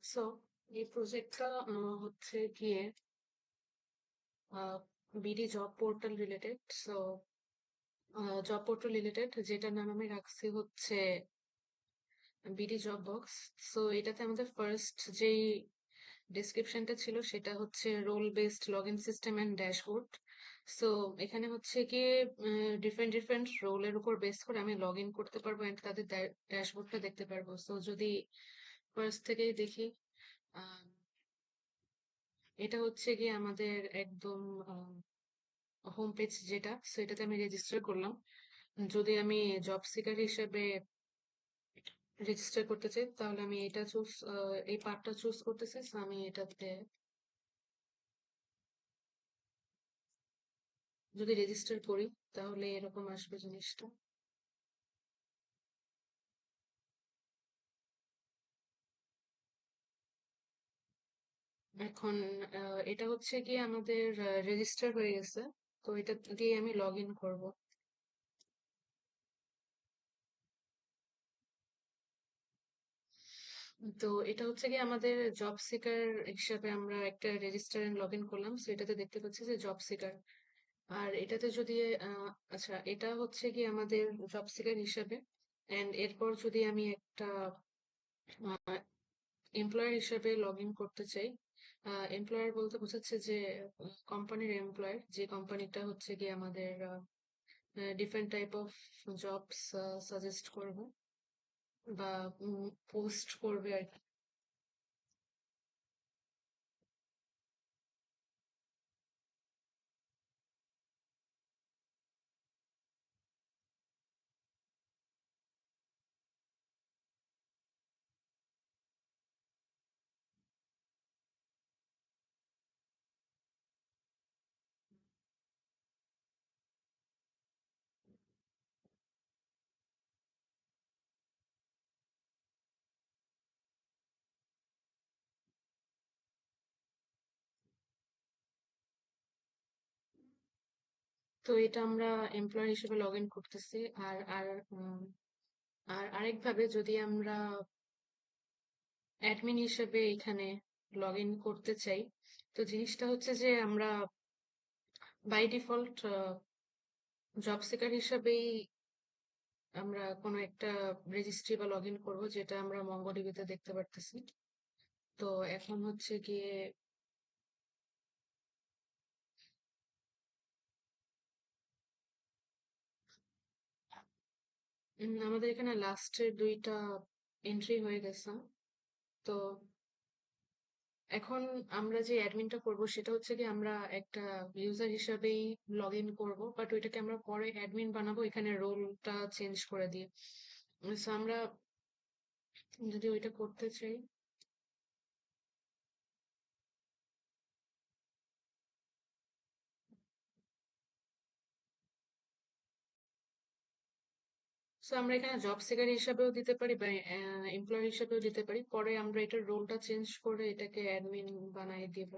So এই প্রজেক্টটা হচ্ছে গিয়ে BD job portal related. So job portal related যেটার নাম আমি রাখছি হচ্ছে বিডি জব বক্স। সো এটাতে আমাদের ফার্স্ট যেই ডেসক্রিপশনটা ছিল সেটা হচ্ছে role based log in system and dashboard. So এখানে হচ্ছে গিয়ে ডিফারেন্ট ডিফারেন্ট রোলের উপর বেস করে আমি লগ ইন করতে পারবো অ্যান্ড তাদের ড্যাশবোর্ডটা দেখতে পারবো। সো যদি ফার্স্ট থেকেই দেখি, আহ, এটা হচ্ছে গিয়ে আমাদের একদম হোম পেজ যেটা, সেটাতে আমি রেজিস্টার করলাম। যদি আমি জব সিকার হিসেবে রেজিস্টার করতে চাই তাহলে আমি এটা এই পার্টটা চুজ করতেছি। So আমি এটাতে যদি রেজিস্টার করি তাহলে এরকম আসবে জিনিসটা। এখন এটা হচ্ছে গিয়ে আমাদের রেজিস্টার হয়ে গেছে। তো এটা দিয়ে আমি লগ ইন করবো। তো এটা হচ্ছে গিয়ে আমাদের জব সিকার হিসাবে আমরা একটা রেজিস্টার এন্ড লগ ইন করলাম। সো এটাতে দেখতে পাচ্ছি যে জব সিকার। আর এটাতে যদি আচ্ছা, এটা হচ্ছে কি আমাদের জব সিকার হিসাবে। এন্ড এরপর যদি আমি একটা এমপ্লয়ার হিসেবে লগ ইন করতে চাই, এমপ্লয়ার বলতে বোঝাচ্ছে যে কোম্পানির এমপ্লয়ার, যে কোম্পানিটা হচ্ছে কি আমাদের different type of jobs suggest করবে বা পোস্ট করবে আর কি। তো এটা আমরা এমপ্লয়ার হিসেবে লগ ইন করতেছি। আর আর আর আরেকভাবে যদি আমরা অ্যাডমিন হিসেবে এখানে লগ ইন করতে চাই, তো জিনিসটা হচ্ছে যে আমরা বাই ডিফল্ট জব সিকার হিসেবেই আমরা কোনো একটা রেজিস্ট্রি বা লগ ইন করবো, যেটা আমরা মঙ্গোডিবিতে দেখতে পারতেছি। তো এখন হচ্ছে গিয়ে আমাদের এখানে লাস্টের দুইটা এন্ট্রি হয়ে গেছে। তো এখন আমরা যে অ্যাডমিনটা করব সেটা হচ্ছে কি আমরা একটা ইউজার হিসাবেই লগ ইন করবো, বাট ওইটাকে আমরা পরে অ্যাডমিন বানাবো এখানে রোলটা চেঞ্জ করে দিয়ে। So আমরা যদি ওইটা করতে চাই, সো আমরা এখানে জব সিকার হিসাবেও দিতে পারি বা এমপ্লয়ার হিসাবেও দিতে পারি। পরে আমরা এটার রোলটা চেঞ্জ করে এটাকে অ্যাডমিন বানাই দিব।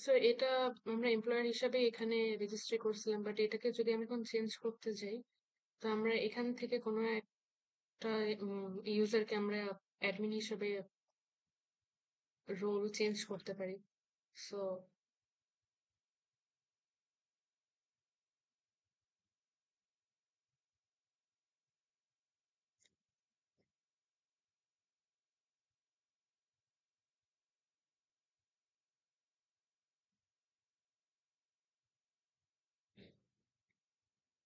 সো এটা আমরা এমপ্লয়ার হিসাবে এখানে রেজিস্ট্রি করছিলাম, বাট এটাকে যদি আমি এখন চেঞ্জ করতে চাই, তো আমরা এখান থেকে কোনো একটা ইউজারকে আমরা অ্যাডমিন হিসাবে রোল চেঞ্জ করতে পারি।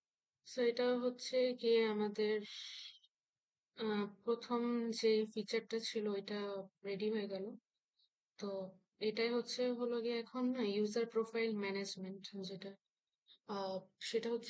সো এটা হচ্ছে গিয়ে আমাদের প্রথম যে ফিচারটা ছিল এটা রেডি হয়ে গেল। তো এটাই হলো গিয়ে এখন ইউজার প্রোফাইল ম্যানেজমেন্ট যেটা, আহ সেটা হচ্ছে